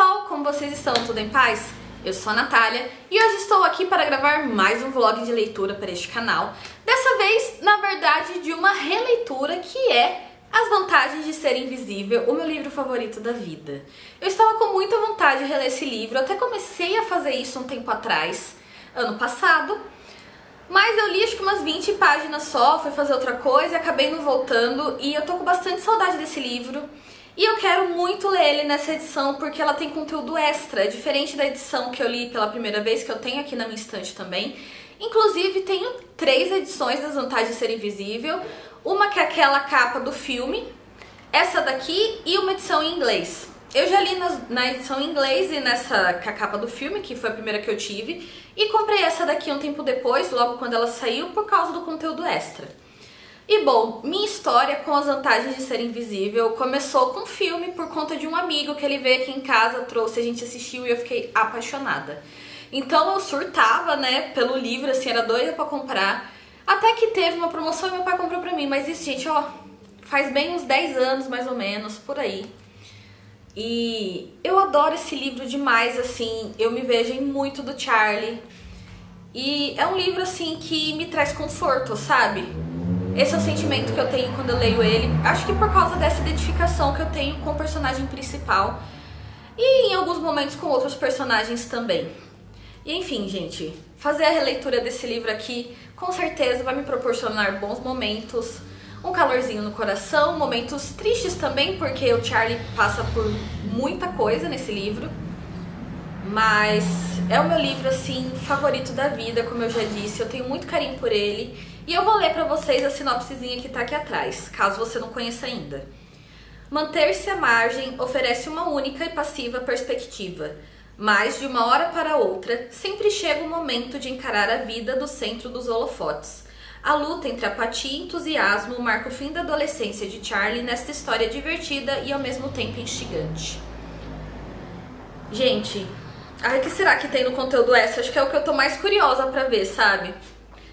pessoal, como vocês estão? Tudo em paz? Eu sou a Natália e hoje estou aqui para gravar mais um vlog de leitura para este canal. Dessa vez, na verdade, de uma releitura que é As Vantagens de Ser Invisível, o meu livro favorito da vida. Eu estava com muita vontade de reler esse livro, eu até comecei a fazer isso um tempo atrás, ano passado, mas eu li acho que umas 20 páginas só, fui fazer outra coisa e acabei não voltando e eu tô com bastante saudade desse livro. E eu quero muito ler ele nessa edição porque ela tem conteúdo extra, diferente da edição que eu li pela primeira vez, que eu tenho aqui na minha estante também. Inclusive tenho 3 edições das Vantagens de Ser Invisível, uma que é aquela capa do filme, essa daqui e uma edição em inglês. Eu já li na edição em inglês e nessa com a capa do filme, que foi a primeira que eu tive, e comprei essa daqui um tempo depois, logo quando ela saiu, por causa do conteúdo extra. E bom, minha história com As Vantagens de Ser Invisível começou com um filme por conta de um amigo que ele veio aqui em casa, trouxe, a gente assistiu e eu fiquei apaixonada. Então eu surtava, né, pelo livro, assim, era doida pra comprar. Até que teve uma promoção e meu pai comprou pra mim, mas isso, gente, ó, faz bem uns 10 anos, mais ou menos, por aí. E eu adoro esse livro demais, assim, eu me vejo em muito do Charlie. E é um livro, assim, que me traz conforto, sabe? Esse é o sentimento que eu tenho quando eu leio ele. Acho que por causa dessa identificação que eu tenho com o personagem principal. E em alguns momentos com outros personagens também. E enfim, gente, fazer a releitura desse livro aqui com certeza vai me proporcionar bons momentos, um calorzinho no coração, momentos tristes também, porque o Charlie passa por muita coisa nesse livro. Mas é o meu livro, assim, favorito da vida, como eu já disse, eu tenho muito carinho por ele. E eu vou ler pra vocês a sinopsezinha que tá aqui atrás, caso você não conheça ainda. Manter-se à margem oferece uma única e passiva perspectiva, mas de uma hora para outra, sempre chega o momento de encarar a vida do centro dos holofotes. A luta entre apatia e entusiasmo marca o fim da adolescência de Charlie nesta história divertida e ao mesmo tempo instigante. Gente, o que será que tem no conteúdo extra? Acho que é o que eu tô mais curiosa pra ver, sabe?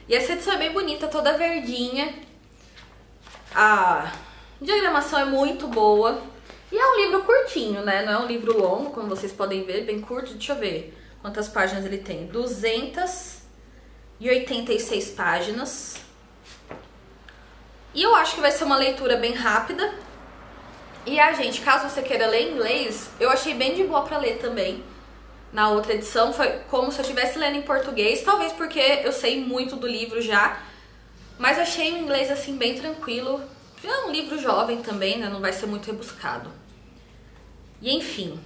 E essa edição é bem bonita, toda verdinha. A diagramação é muito boa. E é um livro curtinho, né? Não é um livro longo, como vocês podem ver, bem curto. Deixa eu ver quantas páginas ele tem. 286 páginas. E eu acho que vai ser uma leitura bem rápida. E gente, caso você queira ler em inglês, eu achei bem de boa pra ler também. Na outra edição foi como se eu estivesse lendo em português, talvez porque eu sei muito do livro já, mas achei o inglês assim bem tranquilo. É um livro jovem também, né? Não vai ser muito rebuscado. E enfim,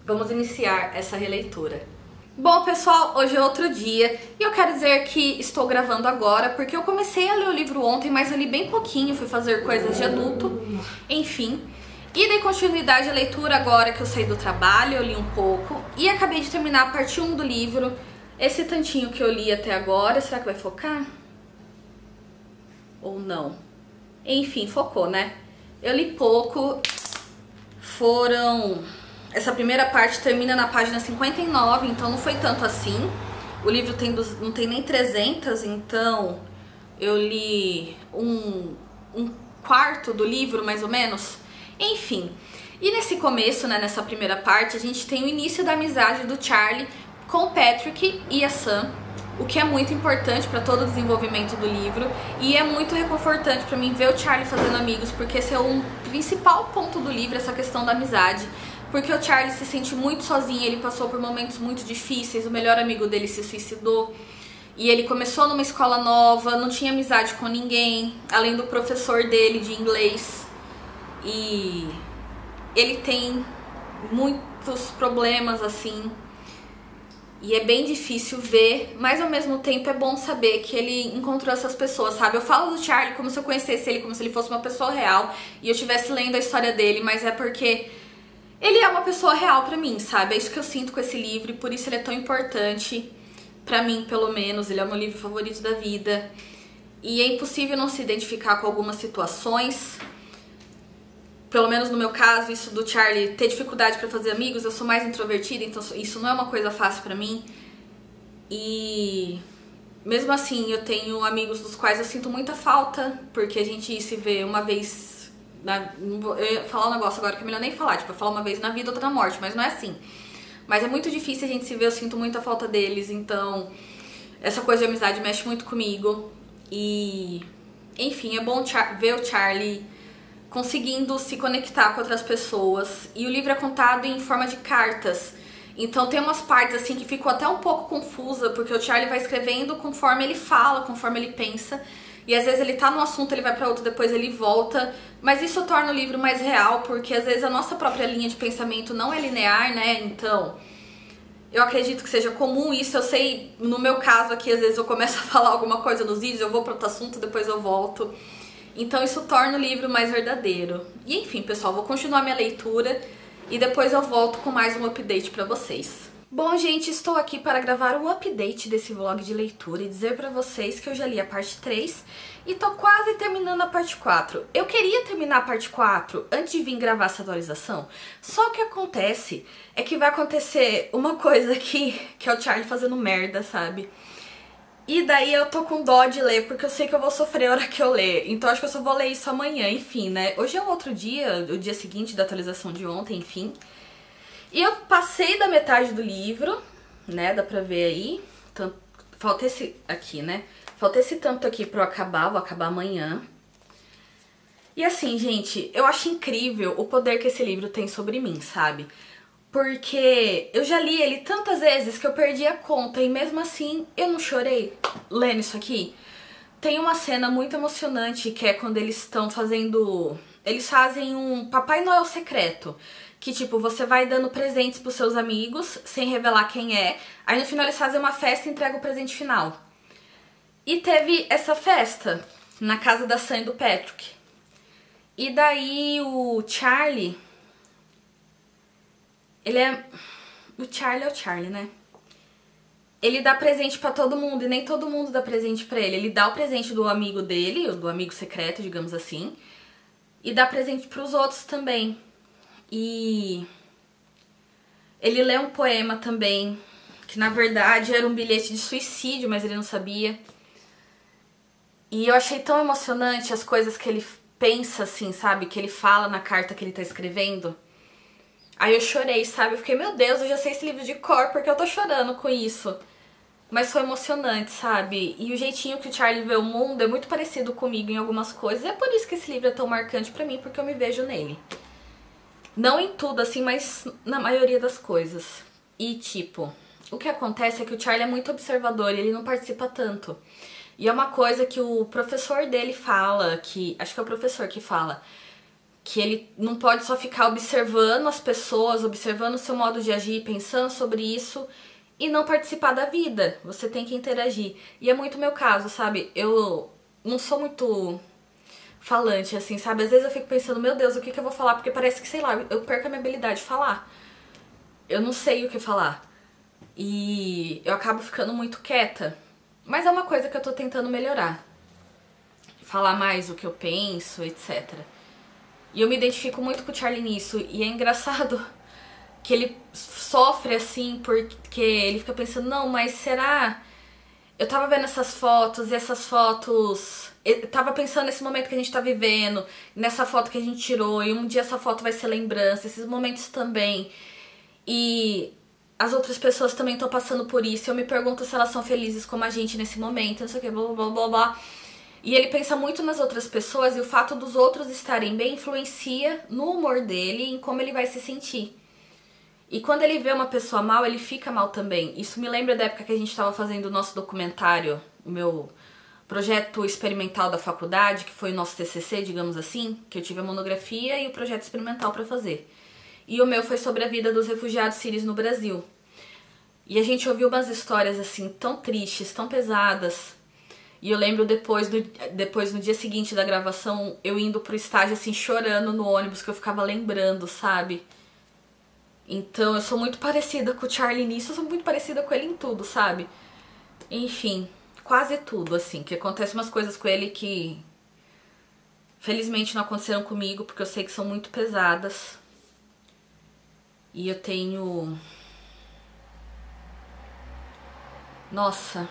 vamos iniciar essa releitura. Bom, pessoal, hoje é outro dia e eu quero dizer que estou gravando agora porque eu comecei a ler o livro ontem, mas eu li bem pouquinho, fui fazer coisas de adulto, enfim. E dei continuidade à leitura agora que eu saí do trabalho, eu li um pouco e acabei de terminar a parte 1 do livro. Esse tantinho que eu li até agora, será que vai focar? Ou não? Enfim, focou, né? Eu li pouco, essa primeira parte termina na página 59, então não foi tanto assim. O livro não tem nem 300, então eu li um quarto do livro, mais ou menos. Enfim, e nesse começo, né, nessa primeira parte, a gente tem o início da amizade do Charlie com o Patrick e a Sam, o que é muito importante para todo o desenvolvimento do livro, e é muito reconfortante para mim ver o Charlie fazendo amigos, porque esse é o principal ponto do livro, essa questão da amizade, porque o Charlie se sente muito sozinho, ele passou por momentos muito difíceis, o melhor amigo dele se suicidou, e ele começou numa escola nova, não tinha amizade com ninguém, além do professor dele de inglês. E ele tem muitos problemas, assim, e é bem difícil ver, mas ao mesmo tempo é bom saber que ele encontrou essas pessoas, sabe? Eu falo do Charlie como se eu conhecesse ele, como se ele fosse uma pessoa real e eu estivesse lendo a história dele, mas é porque ele é uma pessoa real pra mim, sabe? É isso que eu sinto com esse livro e por isso ele é tão importante, pra mim pelo menos, ele é o meu livro favorito da vida. E é impossível não se identificar com algumas situações. Pelo menos no meu caso, isso do Charlie ter dificuldade pra fazer amigos, eu sou mais introvertida, então isso não é uma coisa fácil pra mim. E mesmo assim, eu tenho amigos dos quais eu sinto muita falta, porque a gente se vê uma vez Eu ia falar um negócio agora que é melhor nem falar, tipo, eu falar uma vez na vida, outra na morte, mas não é assim. Mas é muito difícil a gente se ver, eu sinto muita falta deles, então essa coisa de amizade mexe muito comigo. E, enfim, é bom ver o Charlie conseguindo se conectar com outras pessoas. E o livro é contado em forma de cartas. Então tem umas partes assim que ficou até um pouco confusa, porque o Charlie vai escrevendo conforme ele fala, conforme ele pensa. E às vezes ele tá num assunto, ele vai pra outro, depois ele volta. Mas isso torna o livro mais real, porque às vezes a nossa própria linha de pensamento não é linear, né? Então, eu acredito que seja comum isso. Eu sei, no meu caso aqui, às vezes eu começo a falar alguma coisa nos vídeos, eu vou pra outro assunto, depois eu volto. Então isso torna o livro mais verdadeiro. E enfim, pessoal, vou continuar minha leitura e depois eu volto com mais um update pra vocês. Bom, gente, estou aqui para gravar um update desse vlog de leitura e dizer pra vocês que eu já li a parte 3 e tô quase terminando a parte 4. Eu queria terminar a parte 4 antes de vir gravar essa atualização, só que acontece é que vai acontecer uma coisa aqui, que é o Charlie fazendo merda, sabe? E daí eu tô com dó de ler, porque eu sei que eu vou sofrer a hora que eu ler. Então acho que eu só vou ler isso amanhã, enfim, né? Hoje é um outro dia, o dia seguinte da atualização de ontem, enfim. E eu passei da metade do livro, né? Dá pra ver aí. Então, falta esse aqui, né? Falta esse tanto aqui pra eu acabar, vou acabar amanhã. E assim, gente, eu acho incrível o poder que esse livro tem sobre mim, sabe? Porque eu já li ele tantas vezes que eu perdi a conta e mesmo assim eu não chorei lendo isso aqui. Tem uma cena muito emocionante que é quando eles estão fazendo... Eles fazem um Papai Noel secreto. Que tipo, você vai dando presentes pros seus amigos sem revelar quem é. Aí no final eles fazem uma festa e entregam o presente final. E teve essa festa na casa da Sam e do Patrick. E daí o Charlie... O Charlie é o Charlie, né? Ele dá presente pra todo mundo e nem todo mundo dá presente pra ele. Ele dá o presente do amigo dele, do amigo secreto, digamos assim. E dá presente pros outros também. E ele lê um poema também, que na verdade era um bilhete de suicídio, mas ele não sabia. E eu achei tão emocionante as coisas que ele pensa, assim, sabe? Que ele fala na carta que ele tá escrevendo. Aí eu chorei, sabe? Eu fiquei, meu Deus, eu já sei esse livro de cor, porque eu tô chorando com isso. Mas foi emocionante, sabe? E o jeitinho que o Charlie vê o mundo é muito parecido comigo em algumas coisas. É por isso que esse livro é tão marcante pra mim, porque eu me vejo nele. Não em tudo, assim, mas na maioria das coisas. E, tipo, o que acontece é que o Charlie é muito observador e ele não participa tanto. E é uma coisa que o professor dele fala, que acho que é o professor que fala, que ele não pode só ficar observando as pessoas, observando o seu modo de agir, pensando sobre isso e não participar da vida. Você tem que interagir. E é muito meu caso, sabe? Eu não sou muito falante, assim, sabe? Às vezes eu fico pensando, meu Deus, o que eu vou falar? Porque parece que, sei lá, eu perco a minha habilidade de falar. Eu não sei o que falar. E eu acabo ficando muito quieta. Mas é uma coisa que eu tô tentando melhorar. Falar mais o que eu penso, etc. E eu me identifico muito com o Charlie nisso. E é engraçado que ele sofre assim, porque ele fica pensando, não, mas será... Eu tava vendo essas fotos e essas fotos... Eu tava pensando nesse momento que a gente tá vivendo, nessa foto que a gente tirou, e um dia essa foto vai ser lembrança, esses momentos também. E as outras pessoas também estão passando por isso. Eu me pergunto se elas são felizes como a gente nesse momento, não sei o que, blá blá blá blá. E ele pensa muito nas outras pessoas e o fato dos outros estarem bem influencia no humor dele e em como ele vai se sentir. E quando ele vê uma pessoa mal, ele fica mal também. Isso me lembra da época que a gente estava fazendo o nosso documentário, o meu projeto experimental da faculdade, que foi o nosso TCC, digamos assim, que eu tive a monografia e o projeto experimental para fazer. E o meu foi sobre a vida dos refugiados sírios no Brasil. E a gente ouviu umas histórias assim, tão tristes, tão pesadas. E eu lembro depois, no dia seguinte da gravação, eu indo pro estágio assim, chorando no ônibus, que eu ficava lembrando, sabe? Então eu sou muito parecida com o Charlie nisso, eu sou muito parecida com ele em tudo, sabe? Enfim, quase tudo, assim, que acontece umas coisas com ele que felizmente não aconteceram comigo, porque eu sei que são muito pesadas. E eu tenho... Nossa,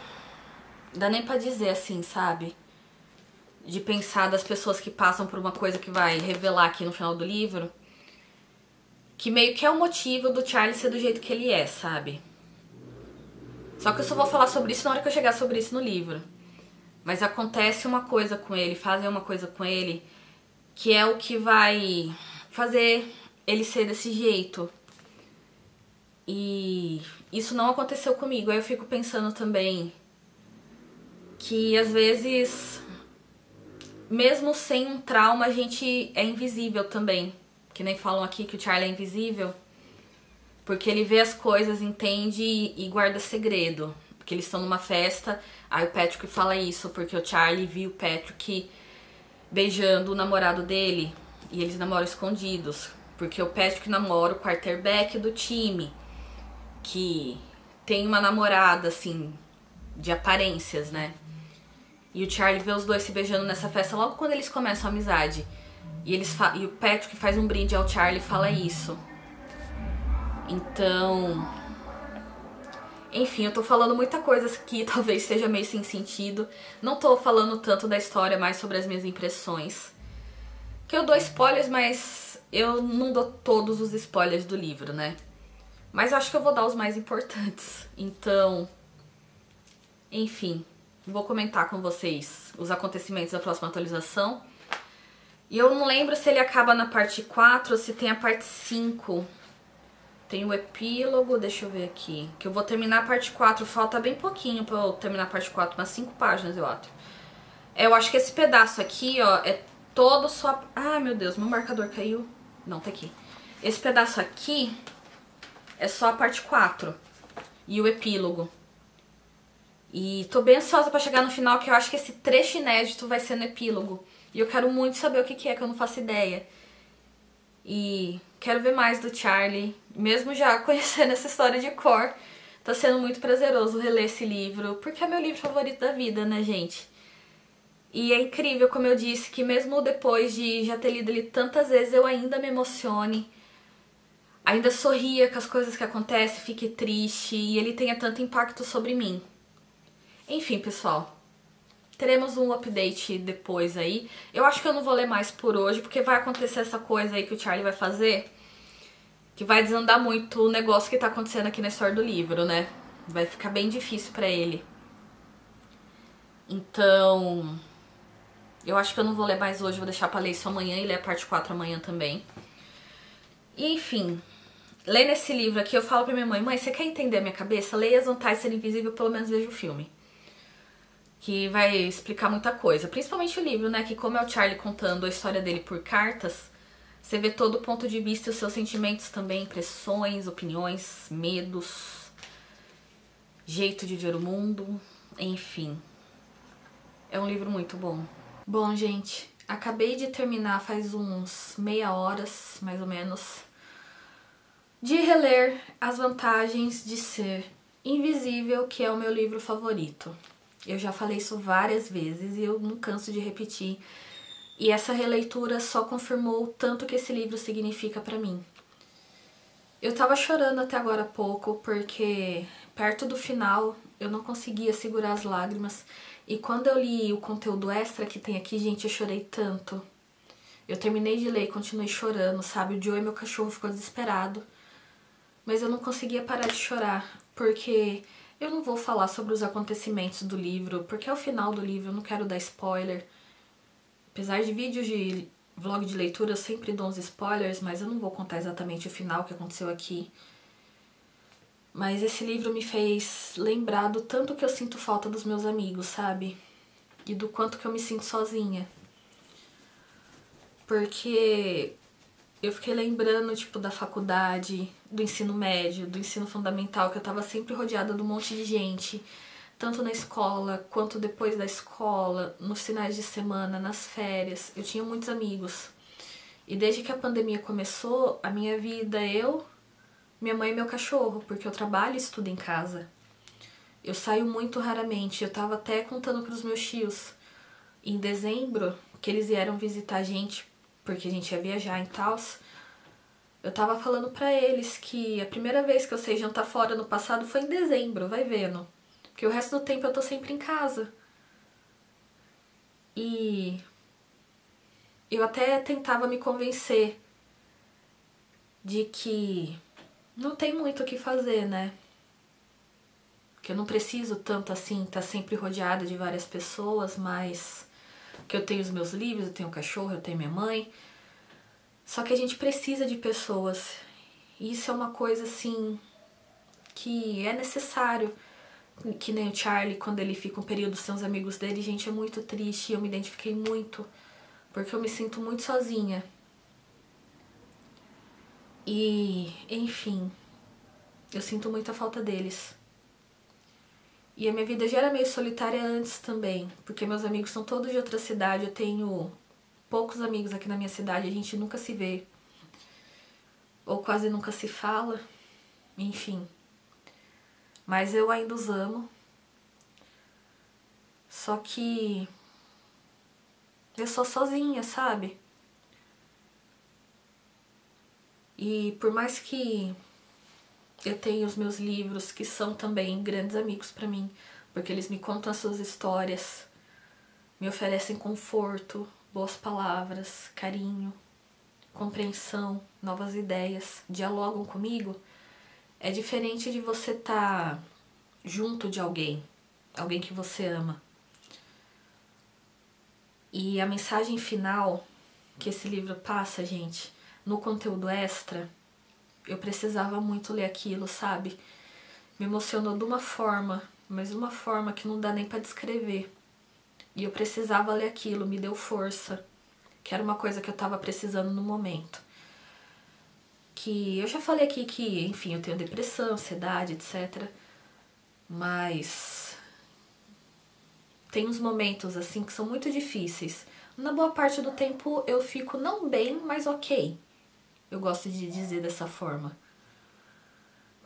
dá nem pra dizer assim, sabe? de pensar das pessoas que passam por uma coisa que vai revelar aqui no final do livro, que meio que é o motivo do Charlie ser do jeito que ele é, sabe? Só que eu só vou falar sobre isso na hora que eu chegar sobre isso no livro. Mas acontece uma coisa com ele, fazem uma coisa com ele, que é o que vai fazer ele ser desse jeito. E isso não aconteceu comigo. Aí eu fico pensando também que às vezes, mesmo sem um trauma, a gente é invisível também. Que nem falam aqui que o Charlie é invisível. Porque ele vê as coisas, entende e guarda segredo. Porque eles estão numa festa, aí o Patrick fala isso, porque o Charlie viu o Patrick beijando o namorado dele. E eles namoram escondidos. Porque o Patrick namora o quarterback do time, que tem uma namorada, assim, de aparências, né? E o Charlie vê os dois se beijando nessa festa logo quando eles começam a amizade. E o Patrick faz um brinde ao Charlie e fala isso. Então, enfim, eu tô falando muita coisa que talvez seja meio sem sentido. Não tô falando tanto da história, mais sobre as minhas impressões. Que eu dou spoilers, mas eu não dou todos os spoilers do livro, né? Mas eu acho que eu vou dar os mais importantes. Então, enfim, vou comentar com vocês os acontecimentos da próxima atualização. E eu não lembro se ele acaba na parte 4 ou se tem a parte 5. Tem o epílogo, deixa eu ver aqui. Que eu vou terminar a parte 4, falta bem pouquinho pra eu terminar a parte 4, umas 5 páginas, eu acho. Eu acho que esse pedaço aqui, ó, é todo só... Ai, meu Deus, meu marcador caiu. Não, tá aqui. Esse pedaço aqui é só a parte 4 e o epílogo. E tô bem ansiosa pra chegar no final, que eu acho que esse trecho inédito vai ser no epílogo. E eu quero muito saber o que é, que eu não faço ideia. E quero ver mais do Charlie, mesmo já conhecendo essa história de cor. Tá sendo muito prazeroso reler esse livro, porque é meu livro favorito da vida, né, gente? E é incrível, como eu disse, que mesmo depois de já ter lido ele tantas vezes, eu ainda me emocione, ainda sorria com as coisas que acontecem, fique triste e ele tenha tanto impacto sobre mim. Enfim, pessoal, teremos um update depois aí. Eu acho que eu não vou ler mais por hoje, porque vai acontecer essa coisa aí que o Charlie vai fazer, que vai desandar muito o negócio que tá acontecendo aqui na história do livro, né? Vai ficar bem difícil pra ele. Então, eu acho que eu não vou ler mais hoje, vou deixar pra ler isso amanhã e ler a parte 4 amanhã também. E, enfim, lendo esse livro aqui, eu falo pra minha mãe, mãe, você quer entender a minha cabeça? Leia As Vantagens de Ser Invisível, pelo menos veja o filme. Que vai explicar muita coisa, principalmente o livro, né? Que como é o Charlie contando a história dele por cartas, você vê todo o ponto de vista e os seus sentimentos também, impressões, opiniões, medos, jeito de ver o mundo, enfim. É um livro muito bom. Bom, gente, acabei de terminar faz uns meia hora, mais ou menos, de reler As Vantagens de Ser Invisível, que é o meu livro favorito. Eu já falei isso várias vezes e eu não canso de repetir. E essa releitura só confirmou o tanto que esse livro significa pra mim. Eu tava chorando até agora há pouco, porque perto do final eu não conseguia segurar as lágrimas. E quando eu li o conteúdo extra que tem aqui, gente, eu chorei tanto. Eu terminei de ler e continuei chorando, sabe? O Joey, meu cachorro, ficou desesperado. Mas eu não conseguia parar de chorar, porque eu não vou falar sobre os acontecimentos do livro, porque é o final do livro, eu não quero dar spoiler. Apesar de vídeos de vlog de leitura, eu sempre dou uns spoilers, mas eu não vou contar exatamente o final que aconteceu aqui. Mas esse livro me fez lembrar do tanto que eu sinto falta dos meus amigos, sabe? E do quanto que eu me sinto sozinha. Porque eu fiquei lembrando, tipo, da faculdade, do ensino médio, do ensino fundamental, que eu tava sempre rodeada de um monte de gente, tanto na escola, quanto depois da escola, nos finais de semana, nas férias. Eu tinha muitos amigos. E desde que a pandemia começou, a minha vida, eu, minha mãe e meu cachorro, porque eu trabalho e estudo em casa. Eu saio muito raramente, eu tava até contando pros meus tios. Em dezembro, que eles vieram visitar a gente, porque a gente ia viajar e tal, eu tava falando pra eles que a primeira vez que eu sei jantar fora no passado foi em dezembro, vai vendo. Porque o resto do tempo eu tô sempre em casa. E eu até tentava me convencer de que não tem muito o que fazer, né? Que eu não preciso tanto assim estar sempre rodeada de várias pessoas, mas que eu tenho os meus livros, eu tenho o cachorro, eu tenho minha mãe. Só que a gente precisa de pessoas. E isso é uma coisa assim que é necessário. Que nem o Charlie, quando ele fica um período sem os amigos dele, gente, é muito triste. E eu me identifiquei muito, porque eu me sinto muito sozinha. E, enfim, eu sinto muita falta deles. E a minha vida já era meio solitária antes também, porque meus amigos são todos de outra cidade, eu tenho poucos amigos aqui na minha cidade, a gente nunca se vê, ou quase nunca se fala, enfim. Mas eu ainda os amo, só que eu sou sozinha, sabe? E por mais que eu tenha os meus livros, que são também grandes amigos pra mim, porque eles me contam as suas histórias, me oferecem conforto, boas palavras, carinho, compreensão, novas ideias, dialogam comigo, é diferente de você estar junto de alguém que você ama. E a mensagem final que esse livro passa, gente, no conteúdo extra, eu precisava muito ler aquilo, sabe? Me emocionou de uma forma, mas de uma forma que não dá nem pra descrever. E eu precisava ler aquilo, me deu força, que era uma coisa que eu tava precisando no momento. Que eu já falei aqui que, enfim, eu tenho depressão, ansiedade, etc. Mas tem uns momentos, assim, que são muito difíceis. Na boa parte do tempo eu fico não bem, mas ok. Eu gosto de dizer dessa forma.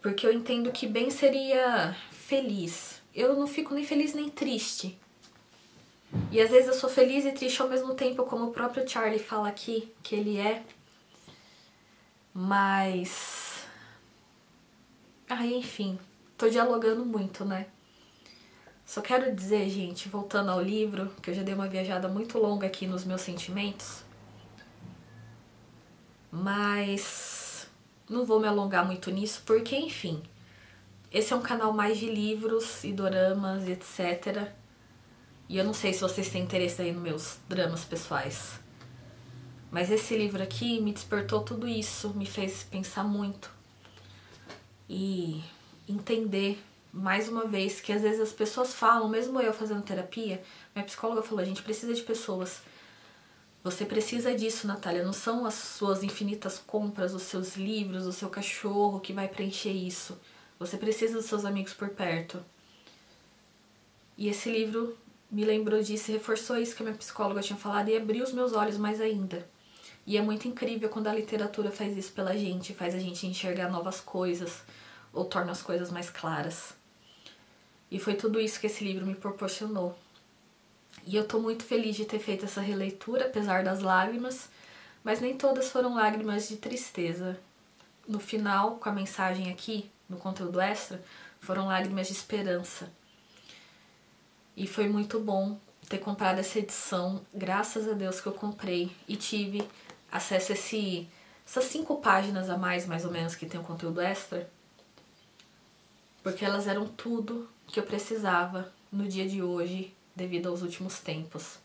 Porque eu entendo que bem seria feliz. Eu não fico nem feliz nem triste. E às vezes eu sou feliz e triste ao mesmo tempo, como o próprio Charlie fala aqui, que ele é. Mas... enfim, tô dialogando muito, né? Só quero dizer, gente, voltando ao livro, que eu já dei uma viajada muito longa aqui nos meus sentimentos. Mas não vou me alongar muito nisso, porque, enfim, esse é um canal mais de livros e doramas, etc. E eu não sei se vocês têm interesse aí nos meus dramas pessoais. Mas esse livro aqui me despertou tudo isso, me fez pensar muito. E entender, mais uma vez, que às vezes as pessoas falam, mesmo eu fazendo terapia, minha psicóloga falou, a gente precisa de pessoas. Você precisa disso, Natália, não são as suas infinitas compras, os seus livros, o seu cachorro que vai preencher isso. Você precisa dos seus amigos por perto. E esse livro me lembrou disso e reforçou isso que a minha psicóloga tinha falado e abriu os meus olhos mais ainda. E é muito incrível quando a literatura faz isso pela gente, faz a gente enxergar novas coisas ou torna as coisas mais claras. E foi tudo isso que esse livro me proporcionou. E eu tô muito feliz de ter feito essa releitura, apesar das lágrimas, mas nem todas foram lágrimas de tristeza. No final, com a mensagem aqui, no conteúdo extra, foram lágrimas de esperança. E foi muito bom ter comprado essa edição, graças a Deus que eu comprei e tive acesso a essas 5 páginas a mais ou menos, que tem o conteúdo extra, porque elas eram tudo que eu precisava no dia de hoje, devido aos últimos tempos.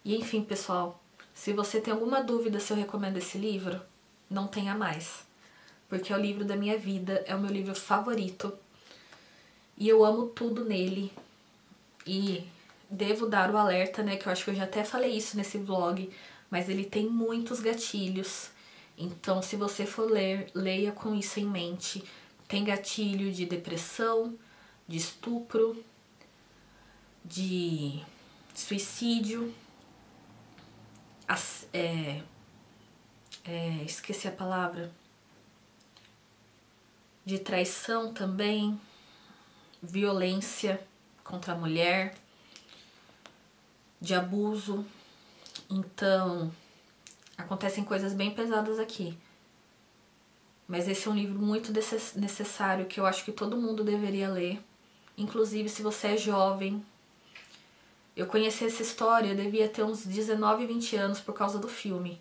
E enfim, pessoal, se você tem alguma dúvida se eu recomendo esse livro, não tenha mais, porque é o livro da minha vida, é o meu livro favorito, e eu amo tudo nele. E devo dar o alerta, né, que eu acho que eu já até falei isso nesse vlog, mas ele tem muitos gatilhos. Então, se você for ler, leia com isso em mente. Tem gatilho de depressão, de estupro, de suicídio, esqueci a palavra, de traição também, violência contra a mulher, de abuso. Então, acontecem coisas bem pesadas aqui. Mas esse é um livro muito necessário, que eu acho que todo mundo deveria ler. Inclusive, se você é jovem, Eu conheci essa história, eu devia ter uns 19, 20 anos por causa do filme.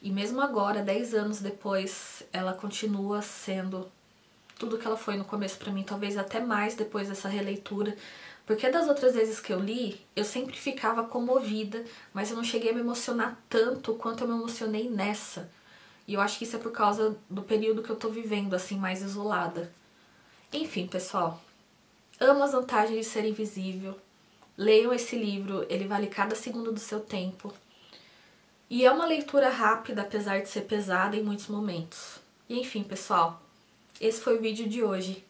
E mesmo agora, 10 anos depois, ela continua sendo tudo que ela foi no começo pra mim, talvez até mais depois dessa releitura. Porque das outras vezes que eu li, eu sempre ficava comovida, mas eu não cheguei a me emocionar tanto quanto eu me emocionei nessa. E eu acho que isso é por causa do período que eu tô vivendo, assim, mais isolada. Enfim, pessoal, amo as vantagens de ser invisível. Leiam esse livro, ele vale cada segundo do seu tempo. E é uma leitura rápida, apesar de ser pesada em muitos momentos. E enfim, pessoal, esse foi o vídeo de hoje.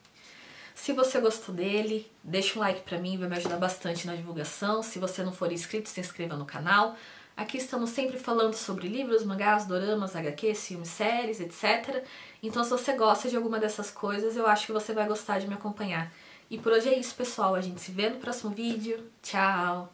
Se você gostou dele, deixa um like pra mim, vai me ajudar bastante na divulgação. Se você não for inscrito, se inscreva no canal. Aqui estamos sempre falando sobre livros, mangás, doramas, HQs, filmes, séries, etc. Então se você gosta de alguma dessas coisas, eu acho que você vai gostar de me acompanhar. E por hoje é isso, pessoal. A gente se vê no próximo vídeo. Tchau!